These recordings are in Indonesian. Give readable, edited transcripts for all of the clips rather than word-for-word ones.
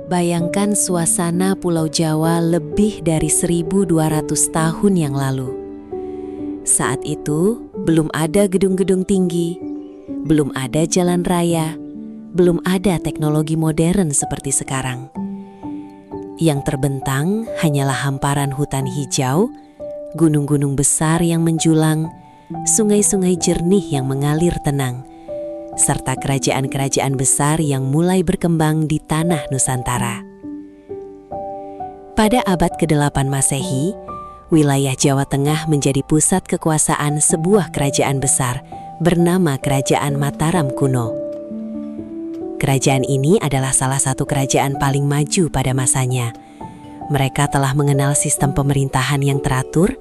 Bayangkan suasana Pulau Jawa lebih dari 1.200 tahun yang lalu. Saat itu, belum ada gedung-gedung tinggi, belum ada jalan raya, belum ada teknologi modern seperti sekarang. Yang terbentang hanyalah hamparan hutan hijau, gunung-gunung besar yang menjulang, sungai-sungai jernih yang mengalir tenang, serta kerajaan-kerajaan besar yang mulai berkembang di tanah Nusantara. Pada abad ke-8 Masehi, wilayah Jawa Tengah menjadi pusat kekuasaan sebuah kerajaan besar bernama Kerajaan Mataram kuno. Kerajaan ini adalah salah satu kerajaan paling maju pada masanya. Mereka telah mengenal sistem pemerintahan yang teratur,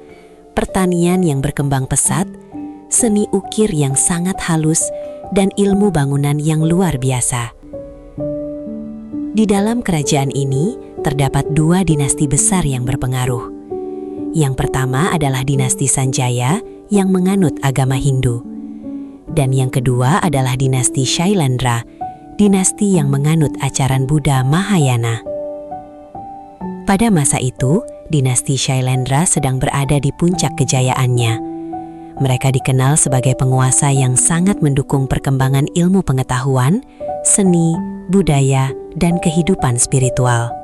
pertanian yang berkembang pesat, seni ukir yang sangat halus, dan ilmu bangunan yang luar biasa. Di dalam kerajaan ini terdapat 2 dinasti besar yang berpengaruh. Yang pertama adalah dinasti Sanjaya yang menganut agama Hindu. Dan yang kedua adalah dinasti Shailendra, dinasti yang menganut ajaran Buddha Mahayana. Pada masa itu, dinasti Shailendra sedang berada di puncak kejayaannya. Mereka dikenal sebagai penguasa yang sangat mendukung perkembangan ilmu pengetahuan, seni, budaya, dan kehidupan spiritual.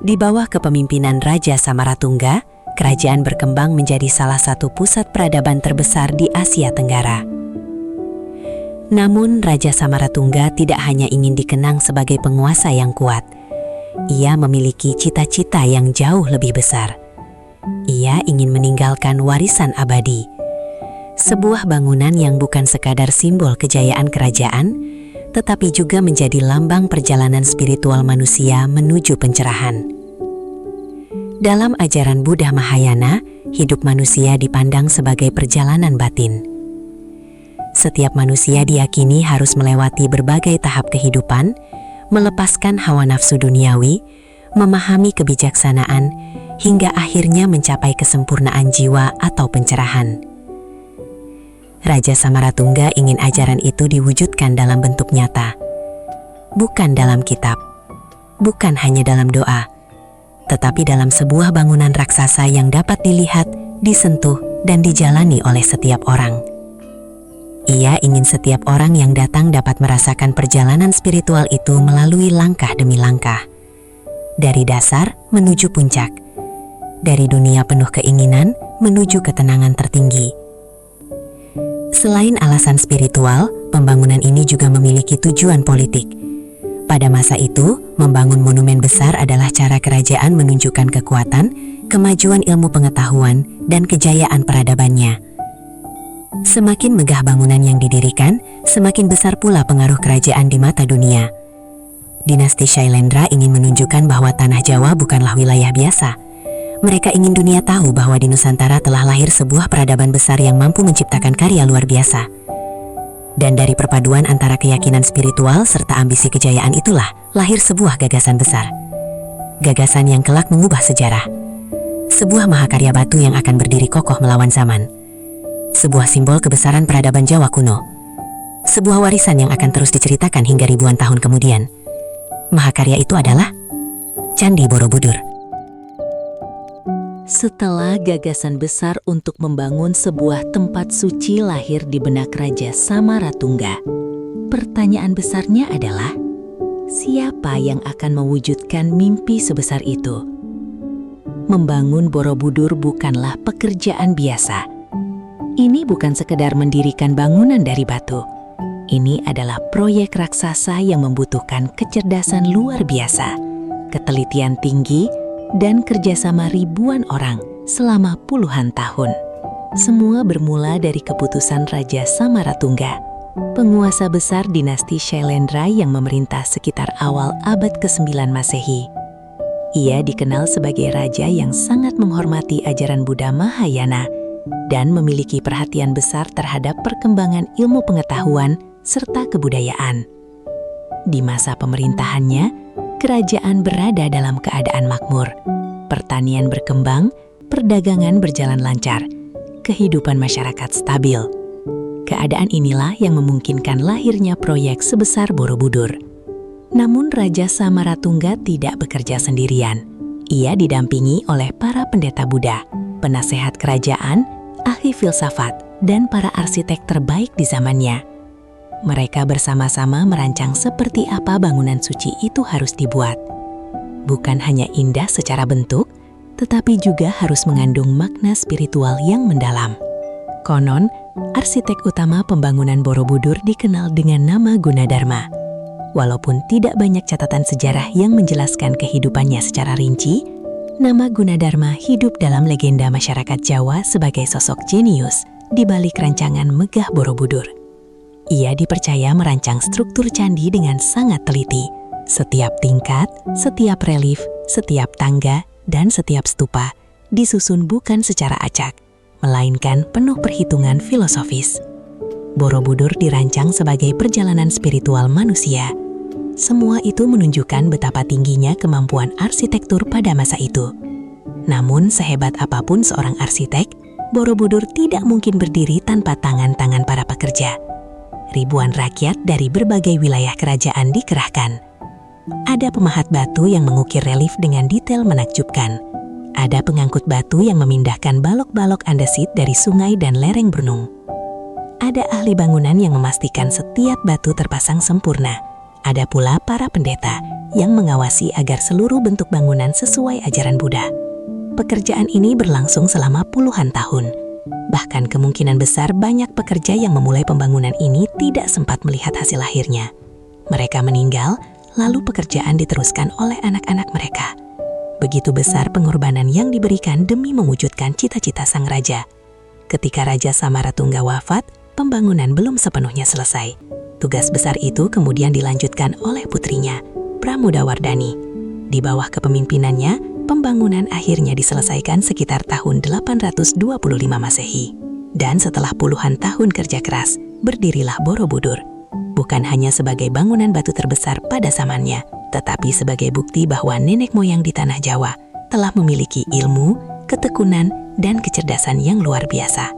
Di bawah kepemimpinan Raja Samaratungga, kerajaan berkembang menjadi salah satu pusat peradaban terbesar di Asia Tenggara. Namun, Raja Samaratungga tidak hanya ingin dikenang sebagai penguasa yang kuat. Ia memiliki cita-cita yang jauh lebih besar. Ia ingin meninggalkan warisan abadi, sebuah bangunan yang bukan sekadar simbol kejayaan kerajaan, tetapi juga menjadi lambang perjalanan spiritual manusia menuju pencerahan. Dalam ajaran Buddha Mahayana, hidup manusia dipandang sebagai perjalanan batin. Setiap manusia diyakini harus melewati berbagai tahap kehidupan, melepaskan hawa nafsu duniawi, memahami kebijaksanaan, hingga akhirnya mencapai kesempurnaan jiwa atau pencerahan. Raja Samaratungga ingin ajaran itu diwujudkan dalam bentuk nyata. Bukan dalam kitab, bukan hanya dalam doa, tetapi dalam sebuah bangunan raksasa yang dapat dilihat, disentuh, dan dijalani oleh setiap orang. Ia ingin setiap orang yang datang dapat merasakan perjalanan spiritual itu melalui langkah demi langkah. Dari dasar menuju puncak, dari dunia penuh keinginan menuju ketenangan tertinggi. Selain alasan spiritual, pembangunan ini juga memiliki tujuan politik. Pada masa itu, membangun monumen besar adalah cara kerajaan menunjukkan kekuatan, kemajuan ilmu pengetahuan, dan kejayaan peradabannya. Semakin megah bangunan yang didirikan, semakin besar pula pengaruh kerajaan di mata dunia. Dinasti Shailendra ingin menunjukkan bahwa tanah Jawa bukanlah wilayah biasa. Mereka ingin dunia tahu bahwa di Nusantara telah lahir sebuah peradaban besar yang mampu menciptakan karya luar biasa. Dan dari perpaduan antara keyakinan spiritual serta ambisi kejayaan itulah lahir sebuah gagasan besar. Gagasan yang kelak mengubah sejarah. Sebuah mahakarya batu yang akan berdiri kokoh melawan zaman. Sebuah simbol kebesaran peradaban Jawa kuno. Sebuah warisan yang akan terus diceritakan hingga ribuan tahun kemudian. Mahakarya itu adalah Candi Borobudur. Setelah gagasan besar untuk membangun sebuah tempat suci lahir di benak Raja Samaratungga, pertanyaan besarnya adalah, siapa yang akan mewujudkan mimpi sebesar itu? Membangun Borobudur bukanlah pekerjaan biasa. Ini bukan sekedar mendirikan bangunan dari batu. Ini adalah proyek raksasa yang membutuhkan kecerdasan luar biasa, ketelitian tinggi, dan kerjasama ribuan orang selama puluhan tahun. Semua bermula dari keputusan Raja Samaratungga, penguasa besar dinasti Shailendra yang memerintah sekitar awal abad ke-9 Masehi. Ia dikenal sebagai raja yang sangat menghormati ajaran Buddha Mahayana dan memiliki perhatian besar terhadap perkembangan ilmu pengetahuan serta kebudayaan. Di masa pemerintahannya, kerajaan berada dalam keadaan makmur, pertanian berkembang, perdagangan berjalan lancar, kehidupan masyarakat stabil. Keadaan inilah yang memungkinkan lahirnya proyek sebesar Borobudur. Namun Raja Samaratungga tidak bekerja sendirian. Ia didampingi oleh para pendeta Buddha, penasehat kerajaan, ahli filsafat, dan para arsitek terbaik di zamannya. Mereka bersama-sama merancang seperti apa bangunan suci itu harus dibuat. Bukan hanya indah secara bentuk, tetapi juga harus mengandung makna spiritual yang mendalam. Konon, arsitek utama pembangunan Borobudur dikenal dengan nama Gunadarma. Walaupun tidak banyak catatan sejarah yang menjelaskan kehidupannya secara rinci, nama Gunadarma hidup dalam legenda masyarakat Jawa sebagai sosok jenius di balik rancangan megah Borobudur. Ia dipercaya merancang struktur candi dengan sangat teliti. Setiap tingkat, setiap relief, setiap tangga, dan setiap stupa disusun bukan secara acak, melainkan penuh perhitungan filosofis. Borobudur dirancang sebagai perjalanan spiritual manusia. Semua itu menunjukkan betapa tingginya kemampuan arsitektur pada masa itu. Namun, sehebat apapun seorang arsitek, Borobudur tidak mungkin berdiri tanpa tangan-tangan para pekerja. Ribuan rakyat dari berbagai wilayah kerajaan dikerahkan. Ada pemahat batu yang mengukir relief dengan detail menakjubkan. Ada pengangkut batu yang memindahkan balok-balok andesit dari sungai dan lereng Brunung. Ada ahli bangunan yang memastikan setiap batu terpasang sempurna. Ada pula para pendeta yang mengawasi agar seluruh bentuk bangunan sesuai ajaran Buddha. Pekerjaan ini berlangsung selama puluhan tahun. Bahkan kemungkinan besar banyak pekerja yang memulai pembangunan ini tidak sempat melihat hasil akhirnya. Mereka meninggal, lalu pekerjaan diteruskan oleh anak-anak mereka. Begitu besar pengorbanan yang diberikan demi mewujudkan cita-cita sang raja. Ketika Raja Samaratungga wafat, pembangunan belum sepenuhnya selesai. Tugas besar itu kemudian dilanjutkan oleh putrinya, Pramodawardhani. Di bawah kepemimpinannya, pembangunan akhirnya diselesaikan sekitar tahun 825 Masehi. Dan setelah puluhan tahun kerja keras, berdirilah Borobudur. Bukan hanya sebagai bangunan batu terbesar pada zamannya, tetapi sebagai bukti bahwa nenek moyang di tanah Jawa telah memiliki ilmu, ketekunan, dan kecerdasan yang luar biasa.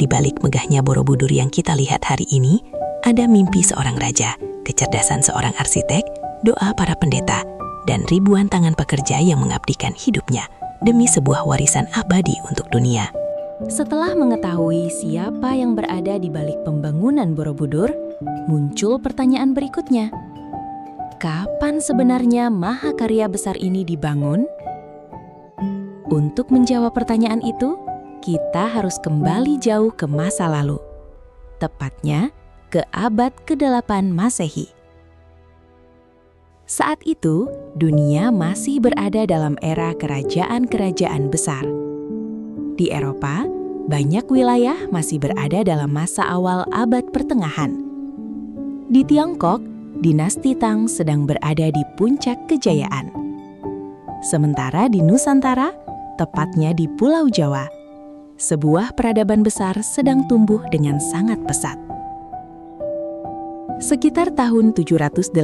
Di balik megahnya Borobudur yang kita lihat hari ini, ada mimpi seorang raja, kecerdasan seorang arsitek, doa para pendeta, dan ribuan tangan pekerja yang mengabdikan hidupnya demi sebuah warisan abadi untuk dunia. Setelah mengetahui siapa yang berada di balik pembangunan Borobudur, muncul pertanyaan berikutnya. Kapan sebenarnya mahakarya besar ini dibangun? Untuk menjawab pertanyaan itu, kita harus kembali jauh ke masa lalu. Tepatnya ke abad ke-8 Masehi. Saat itu, dunia masih berada dalam era kerajaan-kerajaan besar. Di Eropa, banyak wilayah masih berada dalam masa awal abad pertengahan. Di Tiongkok, dinasti Tang sedang berada di puncak kejayaan. Sementara di Nusantara, tepatnya di Pulau Jawa, sebuah peradaban besar sedang tumbuh dengan sangat pesat. Sekitar tahun 780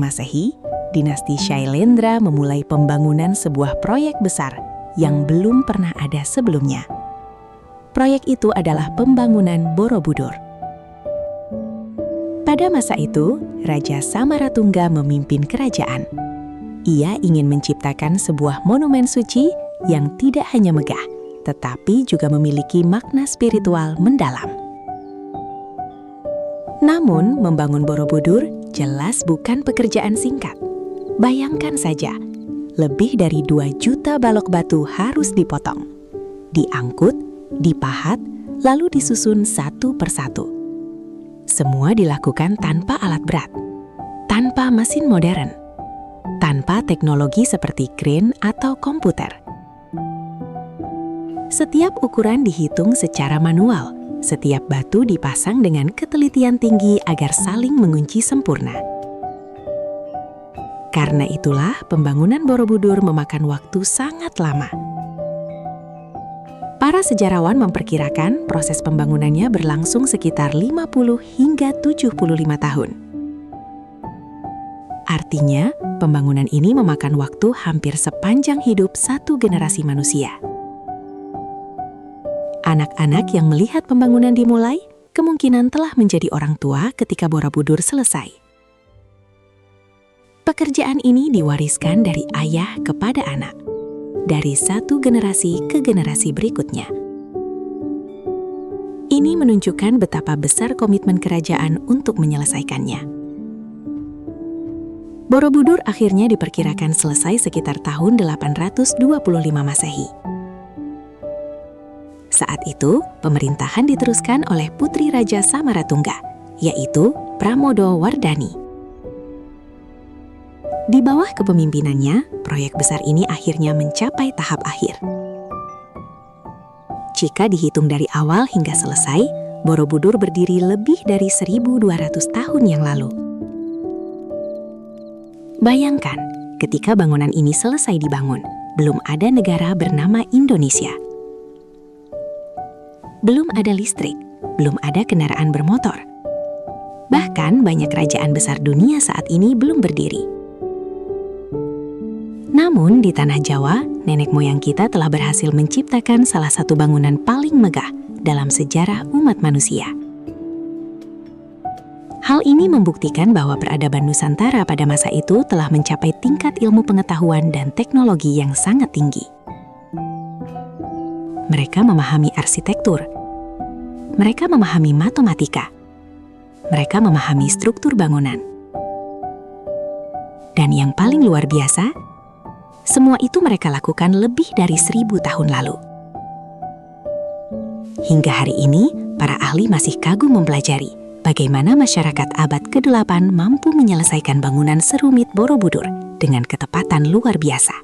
Masehi, dinasti Shailendra memulai pembangunan sebuah proyek besar yang belum pernah ada sebelumnya. Proyek itu adalah pembangunan Borobudur. Pada masa itu, Raja Samaratungga memimpin kerajaan. Ia ingin menciptakan sebuah monumen suci yang tidak hanya megah, tetapi juga memiliki makna spiritual mendalam. Namun, membangun Borobudur jelas bukan pekerjaan singkat. Bayangkan saja, lebih dari 2 juta balok batu harus dipotong, diangkut, dipahat, lalu disusun satu persatu. Semua dilakukan tanpa alat berat, tanpa mesin modern, tanpa teknologi seperti kren atau komputer. Setiap ukuran dihitung secara manual. Setiap batu dipasang dengan ketelitian tinggi agar saling mengunci sempurna. Karena itulah pembangunan Borobudur memakan waktu sangat lama. Para sejarawan memperkirakan proses pembangunannya berlangsung sekitar 50 hingga 75 tahun. Artinya, pembangunan ini memakan waktu hampir sepanjang hidup satu generasi manusia. Anak-anak yang melihat pembangunan dimulai, kemungkinan telah menjadi orang tua ketika Borobudur selesai. Pekerjaan ini diwariskan dari ayah kepada anak, dari satu generasi ke generasi berikutnya. Ini menunjukkan betapa besar komitmen kerajaan untuk menyelesaikannya. Borobudur akhirnya diperkirakan selesai sekitar tahun 825 Masehi. Saat itu, pemerintahan diteruskan oleh putri Raja Samaratungga, yaitu Pramodawardhani. Di bawah kepemimpinannya, proyek besar ini akhirnya mencapai tahap akhir. Jika dihitung dari awal hingga selesai, Borobudur berdiri lebih dari 1.200 tahun yang lalu. Bayangkan, ketika bangunan ini selesai dibangun, belum ada negara bernama Indonesia. Belum ada listrik, belum ada kendaraan bermotor. Bahkan banyak kerajaan besar dunia saat ini belum berdiri. Namun di tanah Jawa, nenek moyang kita telah berhasil menciptakan salah satu bangunan paling megah dalam sejarah umat manusia. Hal ini membuktikan bahwa peradaban Nusantara pada masa itu telah mencapai tingkat ilmu pengetahuan dan teknologi yang sangat tinggi. Mereka memahami arsitektur, mereka memahami matematika, mereka memahami struktur bangunan. Dan yang paling luar biasa, semua itu mereka lakukan lebih dari 1.000 tahun lalu. Hingga hari ini, para ahli masih kagum mempelajari bagaimana masyarakat abad ke-8 mampu menyelesaikan bangunan serumit Borobudur dengan ketepatan luar biasa.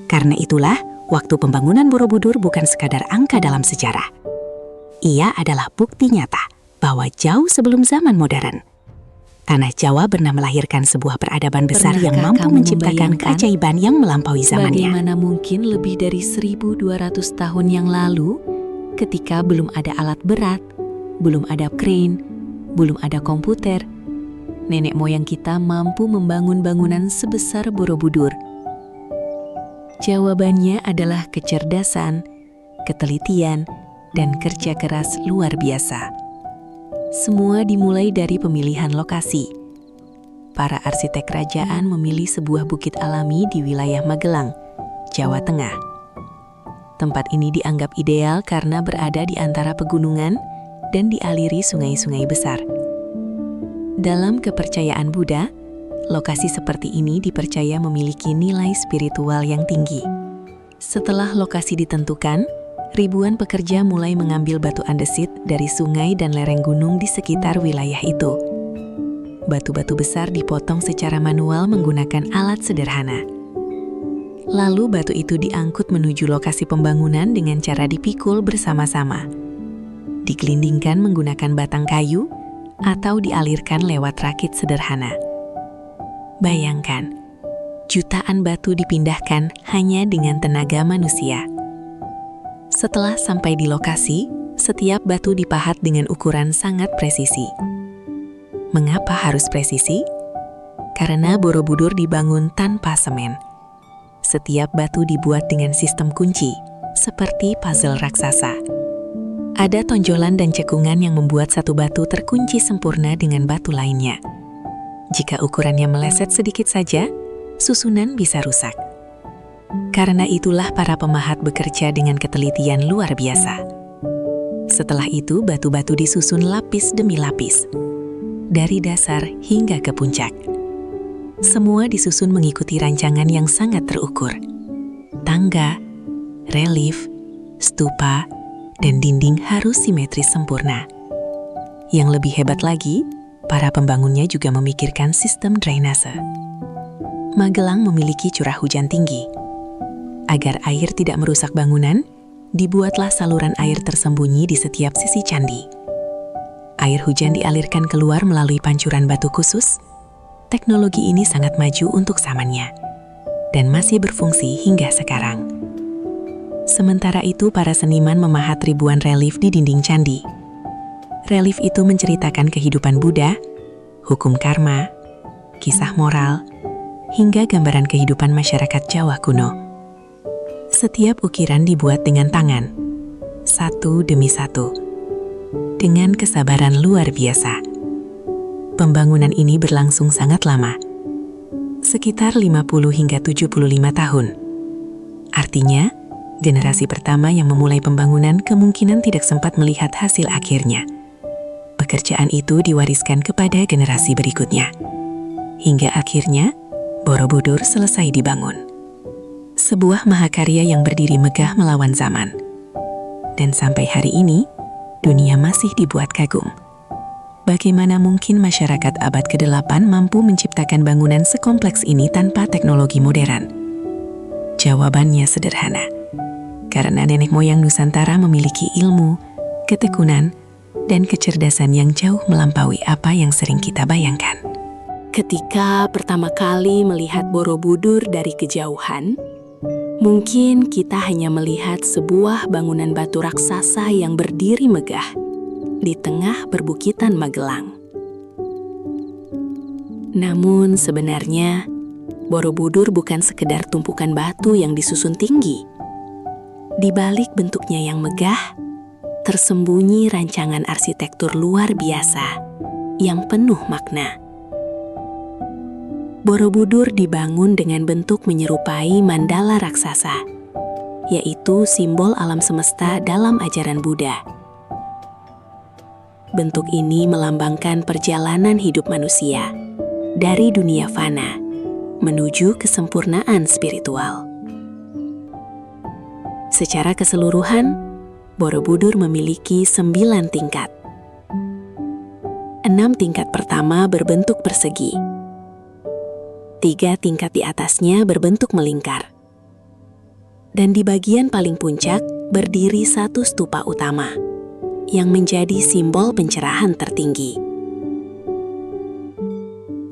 Karena itulah, waktu pembangunan Borobudur bukan sekadar angka dalam sejarah. Ia adalah bukti nyata bahwa jauh sebelum zaman modern, tanah Jawa pernah melahirkan sebuah peradaban besar yang mampu menciptakan keajaiban yang melampaui zamannya. Bagaimana mungkin lebih dari 1.200 tahun yang lalu, ketika belum ada alat berat, belum ada crane, belum ada komputer, nenek moyang kita mampu membangun bangunan sebesar Borobudur? Jawabannya adalah kecerdasan, ketelitian, dan kerja keras luar biasa. Semua dimulai dari pemilihan lokasi. Para arsitek kerajaan memilih sebuah bukit alami di wilayah Magelang, Jawa Tengah. Tempat ini dianggap ideal karena berada di antara pegunungan dan dialiri sungai-sungai besar. Dalam kepercayaan Buddha, lokasi seperti ini dipercaya memiliki nilai spiritual yang tinggi. Setelah lokasi ditentukan, ribuan pekerja mulai mengambil batu andesit dari sungai dan lereng gunung di sekitar wilayah itu. Batu-batu besar dipotong secara manual menggunakan alat sederhana. Lalu batu itu diangkut menuju lokasi pembangunan dengan cara dipikul bersama-sama. Digelindingkan menggunakan batang kayu atau dialirkan lewat rakit sederhana. Bayangkan, jutaan batu dipindahkan hanya dengan tenaga manusia. Setelah sampai di lokasi, setiap batu dipahat dengan ukuran sangat presisi. Mengapa harus presisi? Karena Borobudur dibangun tanpa semen. Setiap batu dibuat dengan sistem kunci, seperti puzzle raksasa. Ada tonjolan dan cekungan yang membuat satu batu terkunci sempurna dengan batu lainnya. Jika ukurannya meleset sedikit saja, susunan bisa rusak. Karena itulah para pemahat bekerja dengan ketelitian luar biasa. Setelah itu, batu-batu disusun lapis demi lapis, dari dasar hingga ke puncak. Semua disusun mengikuti rancangan yang sangat terukur. Tangga, relief, stupa, dan dinding harus simetris sempurna. Yang lebih hebat lagi, para pembangunnya juga memikirkan sistem drainase. Magelang memiliki curah hujan tinggi. Agar air tidak merusak bangunan, dibuatlah saluran air tersembunyi di setiap sisi candi. Air hujan dialirkan keluar melalui pancuran batu khusus. Teknologi ini sangat maju untuk zamannya, dan masih berfungsi hingga sekarang. Sementara itu, para seniman memahat ribuan relief di dinding candi. Relief itu menceritakan kehidupan Buddha, hukum karma, kisah moral, hingga gambaran kehidupan masyarakat Jawa kuno. Setiap ukiran dibuat dengan tangan, satu demi satu, dengan kesabaran luar biasa. Pembangunan ini berlangsung sangat lama, sekitar 50 hingga 75 tahun. Artinya, generasi pertama yang memulai pembangunan kemungkinan tidak sempat melihat hasil akhirnya. Pekerjaan itu diwariskan kepada generasi berikutnya. Hingga akhirnya, Borobudur selesai dibangun. Sebuah mahakarya yang berdiri megah melawan zaman. Dan sampai hari ini, dunia masih dibuat kagum. Bagaimana mungkin masyarakat abad ke-8 mampu menciptakan bangunan sekompleks ini tanpa teknologi modern? Jawabannya sederhana. Karena nenek moyang Nusantara memiliki ilmu, ketekunan, dan kecerdasan yang jauh melampaui apa yang sering kita bayangkan. Ketika pertama kali melihat Borobudur dari kejauhan, mungkin kita hanya melihat sebuah bangunan batu raksasa yang berdiri megah di tengah perbukitan Magelang. Namun sebenarnya, Borobudur bukan sekedar tumpukan batu yang disusun tinggi. Di balik bentuknya yang megah, tersembunyi rancangan arsitektur luar biasa yang penuh makna. Borobudur dibangun dengan bentuk menyerupai mandala raksasa, yaitu simbol alam semesta dalam ajaran Buddha. Bentuk ini melambangkan perjalanan hidup manusia dari dunia fana menuju kesempurnaan spiritual. Secara keseluruhan, Borobudur memiliki 9 tingkat. 6 tingkat pertama berbentuk persegi. 3 tingkat di atasnya berbentuk melingkar. Dan di bagian paling puncak berdiri satu stupa utama yang menjadi simbol pencerahan tertinggi.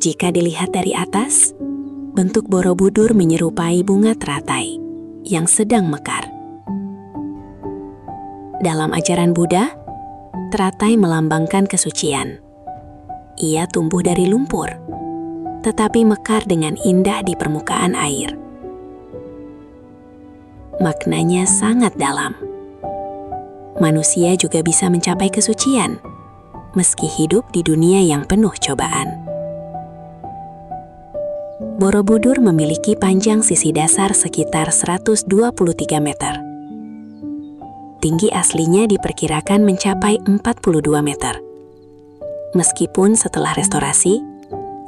Jika dilihat dari atas, bentuk Borobudur menyerupai bunga teratai yang sedang mekar. Dalam ajaran Buddha, teratai melambangkan kesucian. Ia tumbuh dari lumpur, tetapi mekar dengan indah di permukaan air. Maknanya sangat dalam. Manusia juga bisa mencapai kesucian, meski hidup di dunia yang penuh cobaan. Borobudur memiliki panjang sisi dasar sekitar 123 meter. Tinggi aslinya diperkirakan mencapai 42 meter. Meskipun setelah restorasi,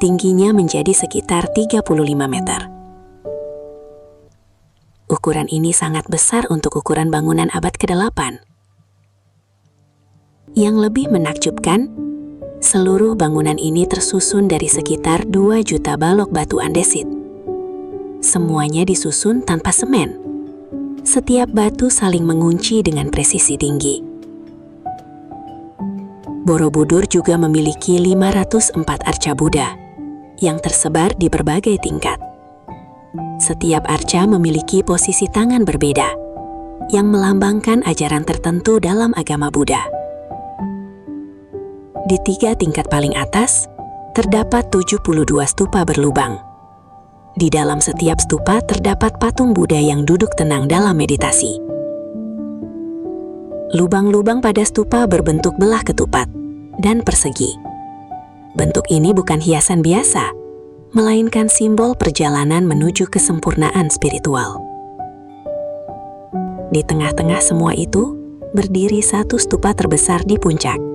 tingginya menjadi sekitar 35 meter. Ukuran ini sangat besar untuk ukuran bangunan abad ke-8. Yang lebih menakjubkan, seluruh bangunan ini tersusun dari sekitar 2 juta balok batu andesit. Semuanya disusun tanpa semen. Setiap batu saling mengunci dengan presisi tinggi. Borobudur juga memiliki 504 arca Buddha yang tersebar di berbagai tingkat. Setiap arca memiliki posisi tangan berbeda yang melambangkan ajaran tertentu dalam agama Buddha. Di 3 tingkat paling atas, terdapat 72 stupa berlubang. Di dalam setiap stupa terdapat patung Buddha yang duduk tenang dalam meditasi. Lubang-lubang pada stupa berbentuk belah ketupat dan persegi. Bentuk ini bukan hiasan biasa, melainkan simbol perjalanan menuju kesempurnaan spiritual. Di tengah-tengah semua itu, berdiri satu stupa terbesar di puncak.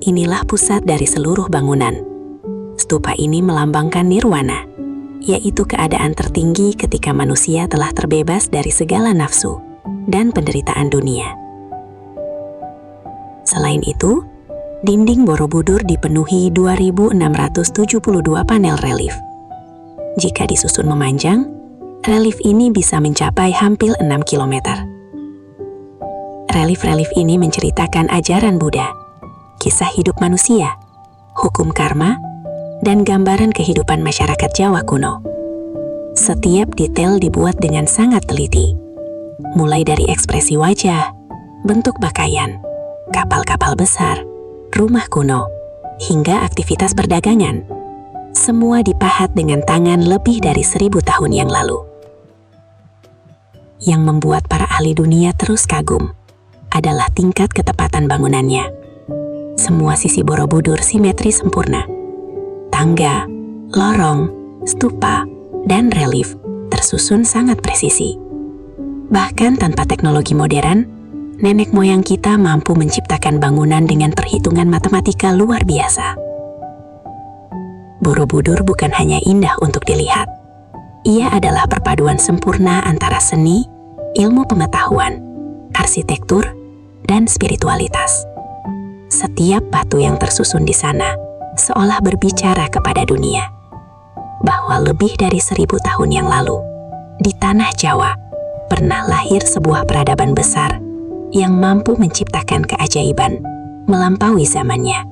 Inilah pusat dari seluruh bangunan. Stupa ini melambangkan nirwana, yaitu keadaan tertinggi ketika manusia telah terbebas dari segala nafsu dan penderitaan dunia. Selain itu, dinding Borobudur dipenuhi 2.672 panel relief. Jika disusun memanjang, relief ini bisa mencapai hampir 6 km. Relief-relief ini menceritakan ajaran Buddha, kisah hidup manusia, hukum karma, dan gambaran kehidupan masyarakat Jawa kuno. Setiap detail dibuat dengan sangat teliti, mulai dari ekspresi wajah, bentuk pakaian, kapal-kapal besar, rumah kuno, hingga aktivitas perdagangan. Semua dipahat dengan tangan lebih dari 1000 tahun yang lalu. Yang membuat para ahli dunia terus kagum adalah tingkat ketepatan bangunannya. Semua sisi Borobudur simetri sempurna. tangga, lorong, stupa, dan relief tersusun sangat presisi. Bahkan tanpa teknologi modern, nenek moyang kita mampu menciptakan bangunan dengan perhitungan matematika luar biasa. Borobudur bukan hanya indah untuk dilihat. Ia adalah perpaduan sempurna antara seni, ilmu pengetahuan, arsitektur, dan spiritualitas. Setiap batu yang tersusun di sana seolah berbicara kepada dunia bahwa lebih dari 1000 tahun yang lalu, di tanah Jawa, pernah lahir sebuah peradaban besar yang mampu menciptakan keajaiban melampaui zamannya.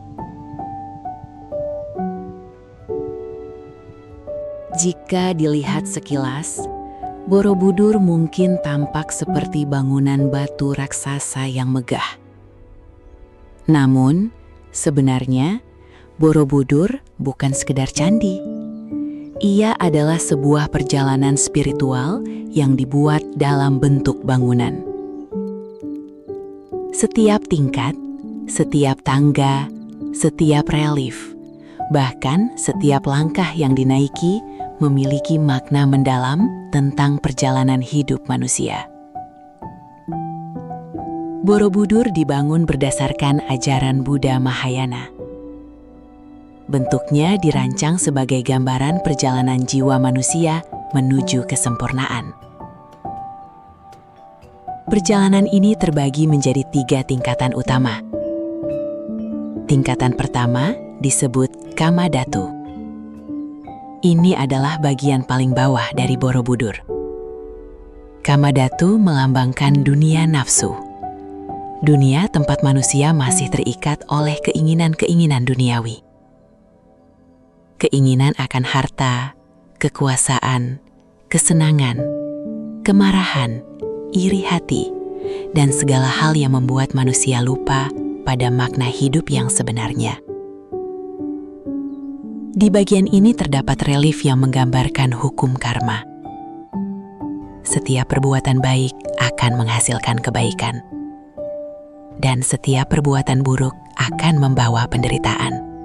Jika dilihat sekilas, Borobudur mungkin tampak seperti bangunan batu raksasa yang megah. Namun, sebenarnya Borobudur bukan sekedar candi. Ia adalah sebuah perjalanan spiritual yang dibuat dalam bentuk bangunan. Setiap tingkat, setiap tangga, setiap relief, bahkan setiap langkah yang dinaiki memiliki makna mendalam tentang perjalanan hidup manusia. Borobudur dibangun berdasarkan ajaran Buddha Mahayana. Bentuknya dirancang sebagai gambaran perjalanan jiwa manusia menuju kesempurnaan. Perjalanan ini terbagi menjadi 3 tingkatan utama. Tingkatan pertama disebut Kamadhatu. Ini adalah bagian paling bawah dari Borobudur. Kamadhatu melambangkan dunia nafsu. Dunia tempat manusia masih terikat oleh keinginan-keinginan duniawi. Keinginan akan harta, kekuasaan, kesenangan, kemarahan, iri hati, dan segala hal yang membuat manusia lupa pada makna hidup yang sebenarnya. Di bagian ini terdapat relief yang menggambarkan hukum karma. Setiap perbuatan baik akan menghasilkan kebaikan, dan setiap perbuatan buruk akan membawa penderitaan.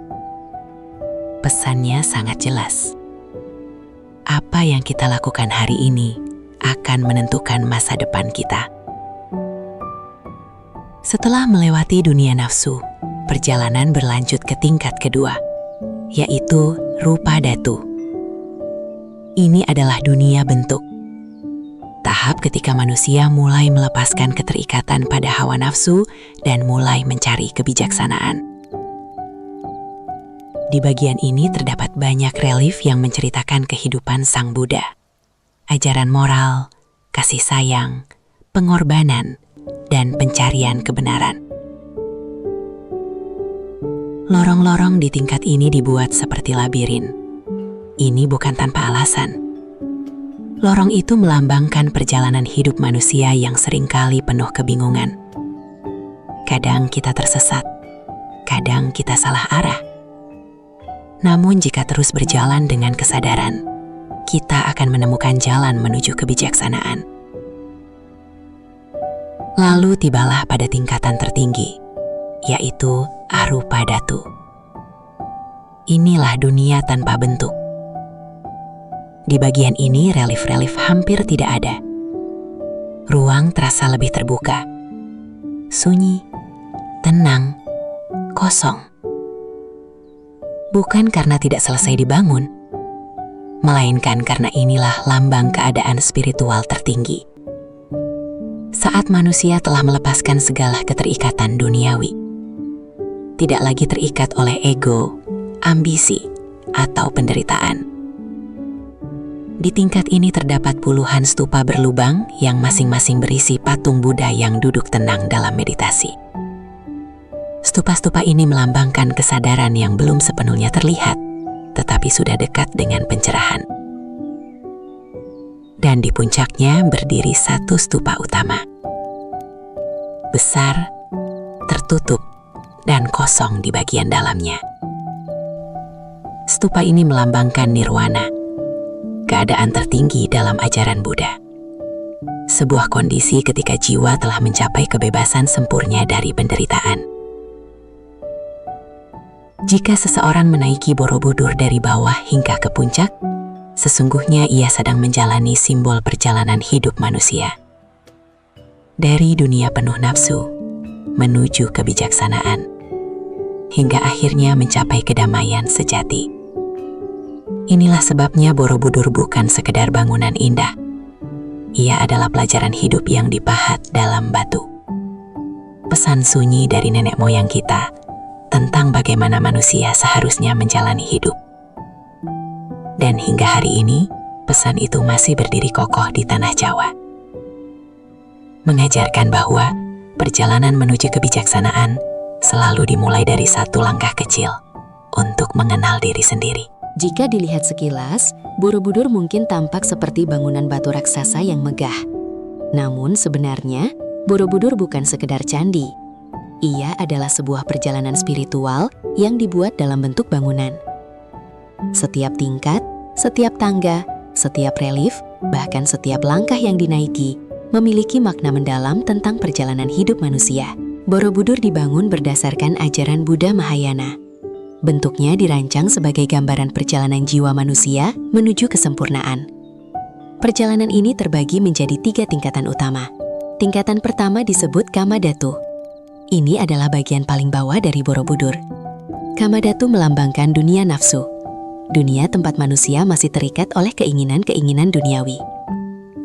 Pesannya sangat jelas. Apa yang kita lakukan hari ini akan menentukan masa depan kita. Setelah melewati dunia nafsu, perjalanan berlanjut ke tingkat kedua, yaitu rupa dhatu. Ini adalah dunia bentuk. Tahap ketika manusia mulai melepaskan keterikatan pada hawa nafsu dan mulai mencari kebijaksanaan. Di bagian ini terdapat banyak relief yang menceritakan kehidupan Sang Buddha. Ajaran moral, kasih sayang, pengorbanan, dan pencarian kebenaran. Lorong-lorong di tingkat ini dibuat seperti labirin. Ini bukan tanpa alasan. Lorong itu melambangkan perjalanan hidup manusia yang seringkali penuh kebingungan. Kadang kita tersesat, kadang kita salah arah. Namun jika terus berjalan dengan kesadaran, kita akan menemukan jalan menuju kebijaksanaan. Lalu tibalah pada tingkatan tertinggi, yaitu arupa dhatu. Inilah dunia tanpa bentuk. Di bagian ini relief-relief hampir tidak ada. Ruang terasa lebih terbuka, sunyi, tenang, kosong. Bukan karena tidak selesai dibangun, melainkan karena inilah lambang keadaan spiritual tertinggi. Saat manusia telah melepaskan segala keterikatan duniawi, tidak lagi terikat oleh ego, ambisi, atau penderitaan. Di tingkat ini terdapat puluhan stupa berlubang yang masing-masing berisi patung Buddha yang duduk tenang dalam meditasi. Stupa-stupa ini melambangkan kesadaran yang belum sepenuhnya terlihat, tetapi sudah dekat dengan pencerahan. Dan di puncaknya berdiri satu stupa utama. Besar, tertutup, dan kosong di bagian dalamnya. Stupa ini melambangkan nirwana, keadaan tertinggi dalam ajaran Buddha. Sebuah kondisi ketika jiwa telah mencapai kebebasan sempurna dari penderitaan. Jika seseorang menaiki Borobudur dari bawah hingga ke puncak, sesungguhnya ia sedang menjalani simbol perjalanan hidup manusia. Dari dunia penuh nafsu, menuju kebijaksanaan, hingga akhirnya mencapai kedamaian sejati. Inilah sebabnya Borobudur bukan sekedar bangunan indah. Ia adalah pelajaran hidup yang dipahat dalam batu. Pesan sunyi dari nenek moyang kita tentang bagaimana manusia seharusnya menjalani hidup. Dan hingga hari ini, pesan itu masih berdiri kokoh di tanah Jawa. Mengajarkan bahwa perjalanan menuju kebijaksanaan selalu dimulai dari satu langkah kecil untuk mengenal diri sendiri. Jika dilihat sekilas, Borobudur mungkin tampak seperti bangunan batu raksasa yang megah. Namun sebenarnya, Borobudur bukan sekedar candi. Ia adalah sebuah perjalanan spiritual yang dibuat dalam bentuk bangunan. Setiap tingkat, setiap tangga, setiap relief, bahkan setiap langkah yang dinaiki, memiliki makna mendalam tentang perjalanan hidup manusia. Borobudur dibangun berdasarkan ajaran Buddha Mahayana. Bentuknya dirancang sebagai gambaran perjalanan jiwa manusia menuju kesempurnaan. Perjalanan ini terbagi menjadi 3 tingkatan utama. Tingkatan pertama disebut Kamadhatu. Ini adalah bagian paling bawah dari Borobudur. Kamadhatu melambangkan dunia nafsu. Dunia tempat manusia masih terikat oleh keinginan-keinginan duniawi.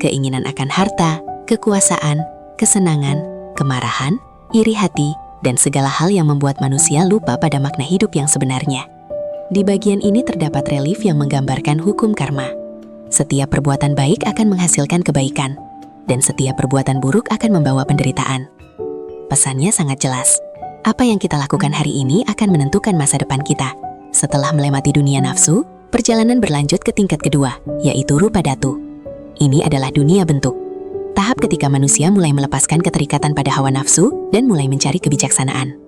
Keinginan akan harta, kekuasaan, kesenangan, kemarahan, iri hati, dan segala hal yang membuat manusia lupa pada makna hidup yang sebenarnya. Di bagian ini terdapat relief yang menggambarkan hukum karma. Setiap perbuatan baik akan menghasilkan kebaikan, dan setiap perbuatan buruk akan membawa penderitaan. Pesannya sangat jelas. Apa yang kita lakukan hari ini akan menentukan masa depan kita. Setelah melewati dunia nafsu, perjalanan berlanjut ke tingkat kedua, yaitu Rupa Dhatu. Ini adalah dunia bentuk. Tahap ketika manusia mulai melepaskan keterikatan pada hawa nafsu dan mulai mencari kebijaksanaan.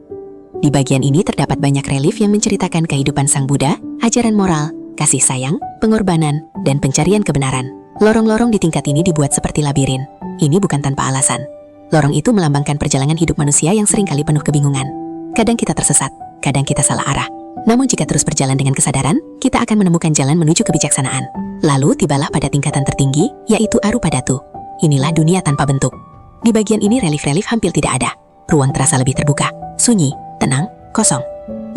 Di bagian ini terdapat banyak relief yang menceritakan kehidupan Sang Buddha, ajaran moral, kasih sayang, pengorbanan, dan pencarian kebenaran. Lorong-lorong di tingkat ini dibuat seperti labirin. Ini bukan tanpa alasan. Lorong itu melambangkan perjalanan hidup manusia yang seringkali penuh kebingungan. Kadang kita tersesat, kadang kita salah arah. Namun jika terus berjalan dengan kesadaran, kita akan menemukan jalan menuju kebijaksanaan. Lalu tibalah pada tingkatan tertinggi, yaitu Arupa Dhatu. Inilah dunia tanpa bentuk. Di bagian ini relief-relief hampir tidak ada. Ruang terasa lebih terbuka, sunyi, tenang, kosong.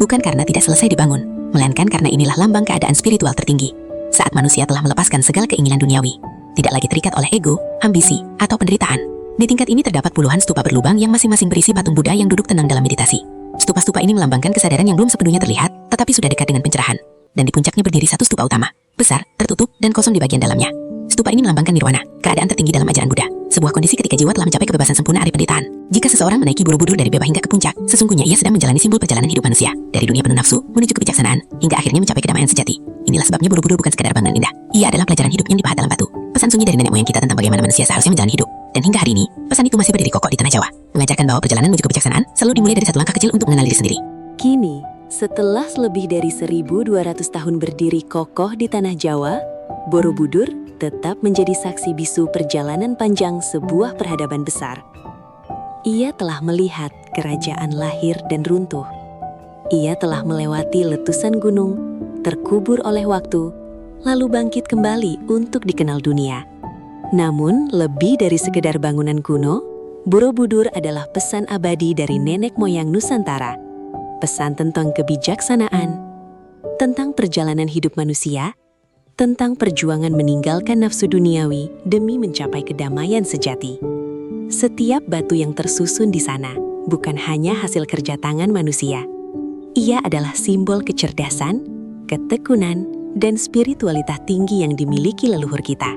Bukan karena tidak selesai dibangun, melainkan karena inilah lambang keadaan spiritual tertinggi. Saat manusia telah melepaskan segala keinginan duniawi, tidak lagi terikat oleh ego, ambisi, atau penderitaan. Di tingkat ini terdapat puluhan stupa berlubang yang masing-masing berisi patung Buddha yang duduk tenang dalam meditasi. Stupa-stupa ini melambangkan kesadaran yang belum sepenuhnya terlihat, tetapi sudah dekat dengan pencerahan. Dan di puncaknya berdiri satu stupa utama, besar, tertutup, dan kosong di bagian dalamnya. Stupa ini melambangkan nirwana, keadaan tertinggi dalam ajaran Buddha. Sebuah kondisi ketika jiwa telah mencapai kebebasan sempurna dari penderitaan. Jika seseorang menaiki Borobudur dari bawah hingga ke puncak, sesungguhnya ia sedang menjalani simbol perjalanan hidup manusia. Dari dunia penuh nafsu, menuju kebijaksanaan, hingga akhirnya mencapai kedamaian sejati. Inilah sebabnya Borobudur bukan sekadar bangunan indah. Ia adalah pelajaran hidup yang dipahat dalam batu. Pesan sunyi dari nenek moyang kita tentang bagaimana manusia seharusnya menjalani hidup. Dan hingga hari ini, pesan itu masih berdiri kokoh di tanah Jawa. Mengajarkan bahwa perjalanan menuju kebijaksanaan selalu dimulai dari satu langkah kecil untuk mengenal diri sendiri. Kini, setelah lebih dari 1.200 tahun berdiri kokoh di tanah Jawa, Borobudur tetap menjadi saksi bisu perjalanan panjang sebuah peradaban besar. Ia telah melihat kerajaan lahir dan runtuh. Ia telah melewati letusan gunung, terkubur oleh waktu, lalu bangkit kembali untuk dikenal dunia. Namun, lebih dari sekedar bangunan kuno, Borobudur adalah pesan abadi dari nenek moyang Nusantara. Pesan tentang kebijaksanaan, tentang perjalanan hidup manusia, tentang perjuangan meninggalkan nafsu duniawi demi mencapai kedamaian sejati. Setiap batu yang tersusun di sana bukan hanya hasil kerja tangan manusia. Ia adalah simbol kecerdasan, ketekunan, dan spiritualitas tinggi yang dimiliki leluhur kita.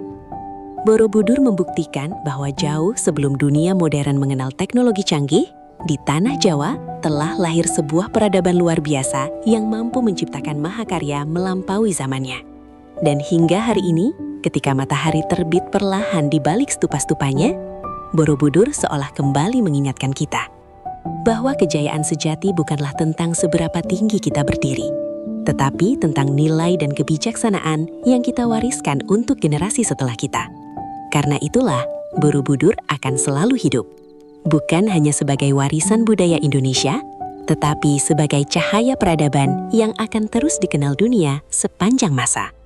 Borobudur membuktikan bahwa jauh sebelum dunia modern mengenal teknologi canggih, di tanah Jawa telah lahir sebuah peradaban luar biasa yang mampu menciptakan mahakarya melampaui zamannya. Dan hingga hari ini, ketika matahari terbit perlahan di balik stupa-stupanya, Borobudur seolah kembali mengingatkan kita bahwa kejayaan sejati bukanlah tentang seberapa tinggi kita berdiri, tetapi tentang nilai dan kebijaksanaan yang kita wariskan untuk generasi setelah kita. Karena itulah, Borobudur akan selalu hidup, bukan hanya sebagai warisan budaya Indonesia, tetapi sebagai cahaya peradaban yang akan terus dikenal dunia sepanjang masa.